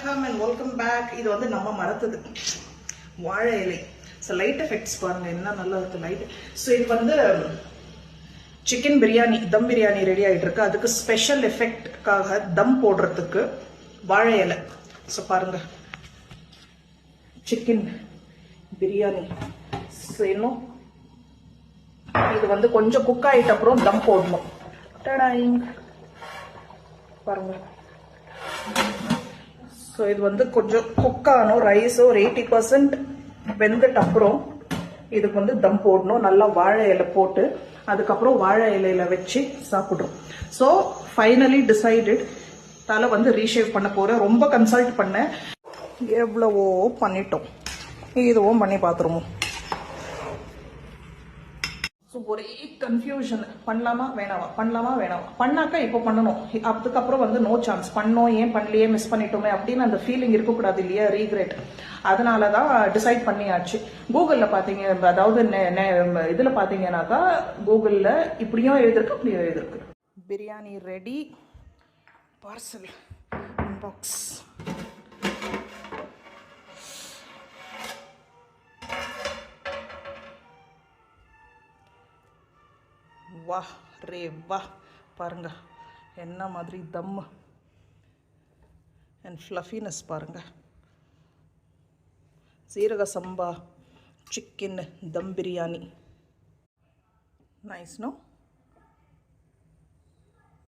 வணக்கம் and welcome back. இது வந்து நம்ம மரத்துது வாழை இலை. ஸோ லைட் எஃபெக்ட்ஸ் பாருங்க என்ன நல்லா இருக்கு லைட். ஸோ இது வந்து சிக்கன் பிரியாணி, தம் பிரியாணி ரெடி ஆகிட்டு இருக்கு. அதுக்கு ஸ்பெஷல் எஃபெக்ட்காக தம் போடுறதுக்கு வாழை இலை. ஸோ பாருங்க சிக்கன் பிரியாணி. ஸோ இன்னும் இது வந்து கொஞ்சம் குக் ஆகிட்ட அப்புறம் தம் போடணும். பாருங்க. ஸோ இது வந்து கொஞ்சம் குக் ஆகணும். ரைஸ் ஒரு 80% வெந்துட்டு அப்புறம் இதுக்கு வந்து தம் போடணும். நல்லா வாழை இலை போட்டு அதுக்கப்புறம் வாழை இலையில வச்சு சாப்பிடுறோம். ஸோ ஃபைனலி டிசைடட் தலை வந்து ரீஷேவ் பண்ண போறேன். ரொம்ப கன்சல்ட் பண்ணேன், எவ்வளவோ பண்ணிட்டோம், இதுவும் பண்ணி பார்த்துருவோம். ஸோ ஒரே கன்ஃபியூஷன், பண்ணலாமா வேணாமா பண்ணலாமா வேணாமா. பண்ணாக்கா இப்போ பண்ணணும், அதுக்கப்புறம் வந்து நோ சான்ஸ், பண்ணோம் ஏன் பண்ணலையே மிஸ் பண்ணிட்டோமே அப்படின்னு அந்த ஃபீலிங் இருக்கக்கூடாது இல்லையா, ரீக்ரெட். அதனால தான் டிசைட் பண்ணியாச்சு. கூகுளில் பார்த்தீங்க, அதாவது இதில் பார்த்தீங்கன்னாக்கா கூகுளில் இப்படியும் எழுதிருக்கு அப்படியும் எழுதிருக்கு. Biryani ready, parcel box. வா ரே வா, பாருங்க என்ன மாதிரி தம் அண்ட் ஃப்ளஃபினஸ் பாருங்க. சீரக சம்பா chicken dum biryani. Nice no.